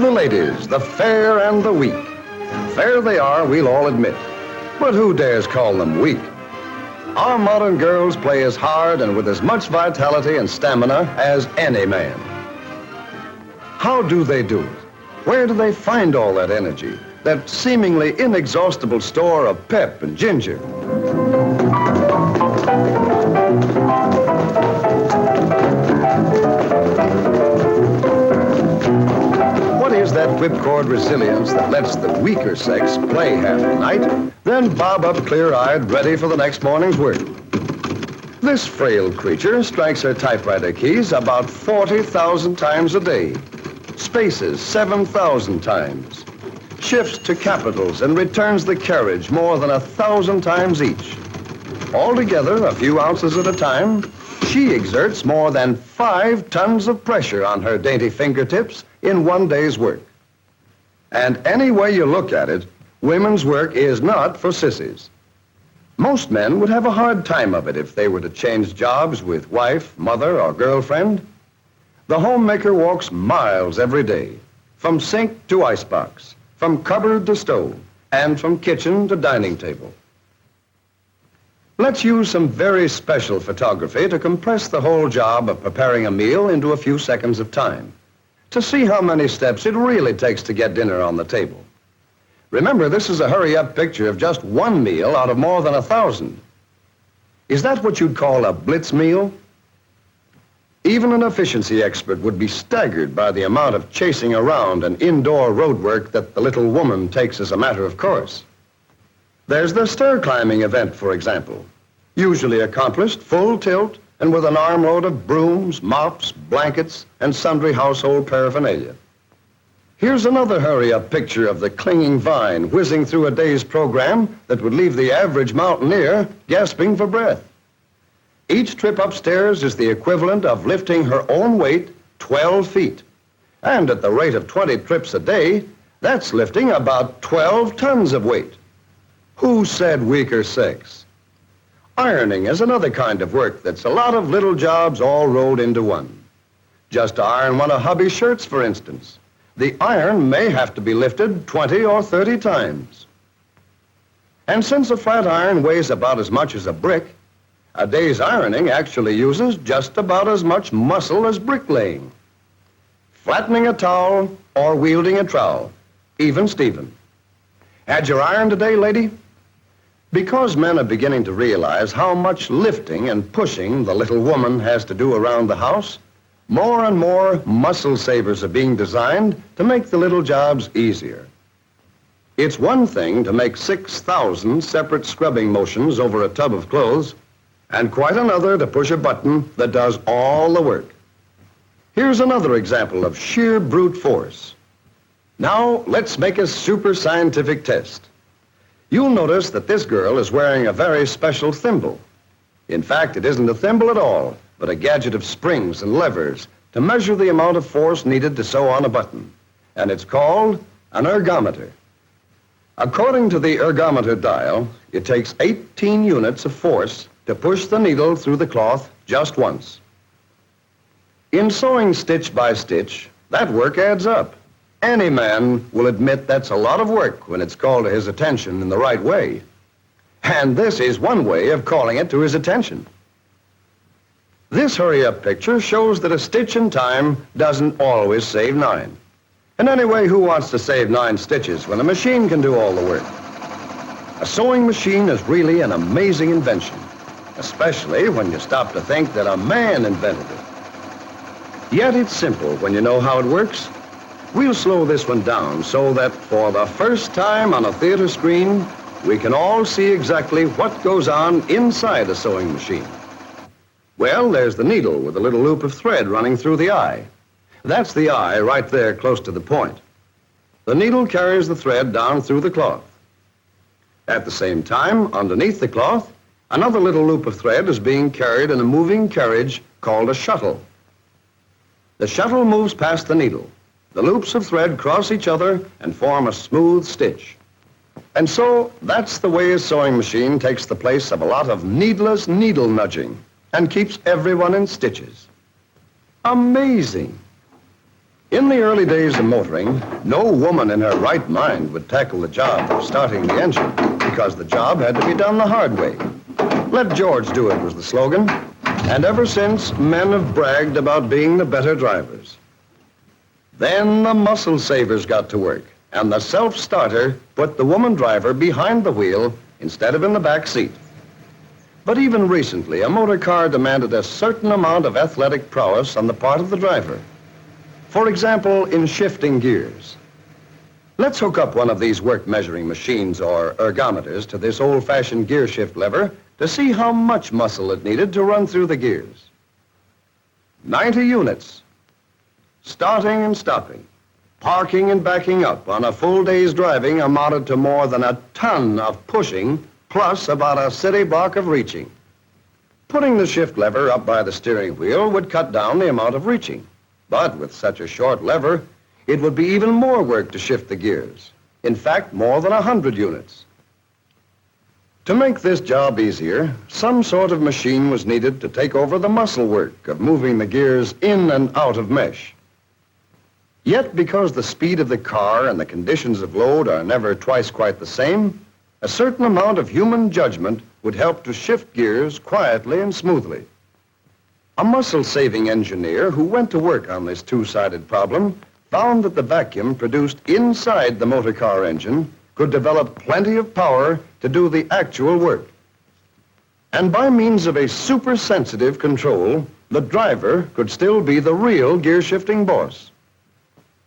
the ladies, the fair and the weak. Fair they are, we'll all admit, but who dares call them weak? Our modern girls play as hard and with as much vitality and stamina as any man. How do they do it? Where do they find all that energy, that seemingly inexhaustible store of pep and ginger? What is that whipcord resilience that lets the weaker sex play half the night, then bob up clear-eyed, ready for the next morning's work? This frail creature strikes her typewriter keys about 40,000 times a day, spaces 7,000 times, shifts to capitals and returns the carriage more than 1,000 times each. Altogether, a few ounces at a time, she exerts more than 5 tons of pressure on her dainty fingertips in one day's work. And any way you look at it, women's work is not for sissies. Most men would have a hard time of it if they were to change jobs with wife, mother, or girlfriend. The homemaker walks miles every day, from sink to icebox, from cupboard to stove, and from kitchen to dining table. Let's use some very special photography to compress the whole job of preparing a meal into a few seconds of time, to see how many steps it really takes to get dinner on the table. Remember, this is a hurry-up picture of just one meal out of more than 1,000. Is that what you'd call a blitz meal? Even an efficiency expert would be staggered by the amount of chasing around and indoor road work that the little woman takes as a matter of course. There's the stair climbing event, for example, usually accomplished full tilt and with an armload of brooms, mops, blankets, and sundry household paraphernalia. Here's another hurry-up picture of the clinging vine whizzing through a day's program that would leave the average mountaineer gasping for breath. Each trip upstairs is the equivalent of lifting her own weight 12 feet. And at the rate of 20 trips a day, that's lifting about 12 tons of weight. Who said weaker sex? Ironing is another kind of work that's a lot of little jobs all rolled into one. Just to iron one of hubby's shirts, for instance, the iron may have to be lifted 20 or 30 times. And since a flat iron weighs about as much as a brick, a day's ironing actually uses just about as much muscle as bricklaying. Flattening a towel or wielding a trowel, even Stephen. Had your iron today, lady? Because men are beginning to realize how much lifting and pushing the little woman has to do around the house, more and more muscle savers are being designed to make the little jobs easier. It's one thing to make 6,000 separate scrubbing motions over a tub of clothes, and quite another to push a button that does all the work. Here's another example of sheer brute force. Now, let's make a super scientific test. You'll notice that this girl is wearing a very special thimble. In fact, it isn't a thimble at all, but a gadget of springs and levers to measure the amount of force needed to sew on a button. And it's called an ergometer. According to the ergometer dial, it takes 18 units of force to push the needle through the cloth just once. In sewing stitch by stitch, that work adds up. Any man will admit that's a lot of work when it's called to his attention in the right way. And this is one way of calling it to his attention. This hurry-up picture shows that a stitch in time doesn't always save 9. And anyway, who wants to save 9 stitches when a machine can do all the work? A sewing machine is really an amazing invention, especially when you stop to think that a man invented it. Yet it's simple when you know how it works. We'll slow this one down so that for the first time on a theater screen, we can all see exactly what goes on inside a sewing machine. Well, there's the needle with a little loop of thread running through the eye. That's the eye right there close to the point. The needle carries the thread down through the cloth. At the same time, underneath the cloth, another little loop of thread is being carried in a moving carriage called a shuttle. The shuttle moves past the needle. The loops of thread cross each other and form a smooth stitch. And so, that's the way a sewing machine takes the place of a lot of needless needle nudging and keeps everyone in stitches. Amazing. In the early days of motoring, no woman in her right mind would tackle the job of starting the engine because the job had to be done the hard way. Let George do it was the slogan, and ever since, men have bragged about being the better drivers. Then the muscle savers got to work, and the self-starter put the woman driver behind the wheel instead of in the back seat. But even recently, a motor car demanded a certain amount of athletic prowess on the part of the driver. For example, in shifting gears. Let's hook up one of these work measuring machines or ergometers to this old-fashioned gear shift lever to see how much muscle it needed to run through the gears. 90 units. Starting and stopping, parking and backing up on a full day's driving amounted to more than a ton of pushing plus about a city block of reaching. Putting the shift lever up by the steering wheel would cut down the amount of reaching. But with such a short lever, it would be even more work to shift the gears. In fact, more than 100 units. To make this job easier, some sort of machine was needed to take over the muscle work of moving the gears in and out of mesh. Yet, because the speed of the car and the conditions of load are never twice quite the same, a certain amount of human judgment would help to shift gears quietly and smoothly. A muscle-saving engineer who went to work on this two-sided problem found that the vacuum produced inside the motor car engine could develop plenty of power to do the actual work. And by means of a super-sensitive control, the driver could still be the real gear-shifting boss.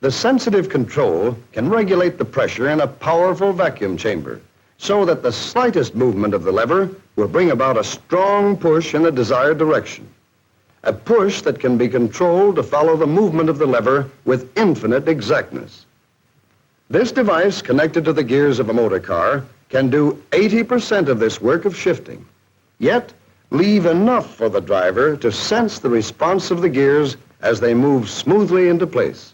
The sensitive control can regulate the pressure in a powerful vacuum chamber so that the slightest movement of the lever will bring about a strong push in the desired direction. A push that can be controlled to follow the movement of the lever with infinite exactness. This device, connected to the gears of a motor car, can do 80% of this work of shifting, yet leave enough for the driver to sense the response of the gears as they move smoothly into place.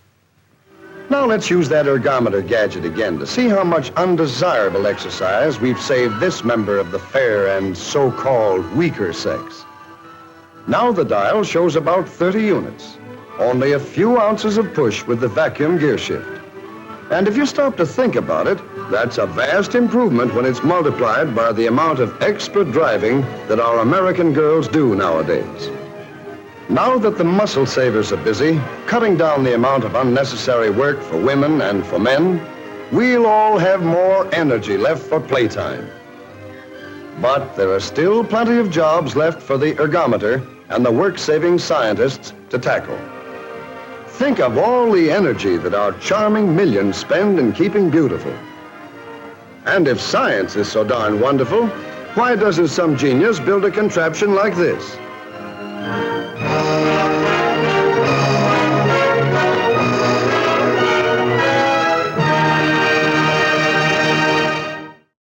Now let's use that ergometer gadget again to see how much undesirable exercise we've saved this member of the fair and so-called weaker sex. Now the dial shows about 30 units, only a few ounces of push with the vacuum gear shift. And if you stop to think about it, that's a vast improvement when it's multiplied by the amount of extra driving that our American girls do nowadays. Now that the muscle savers are busy, cutting down the amount of unnecessary work for women and for men, we'll all have more energy left for playtime. But there are still plenty of jobs left for the ergometer and the work-saving scientists to tackle. Think of all the energy that our charming millions spend in keeping beautiful. And if science is so darn wonderful, why doesn't some genius build a contraption like this?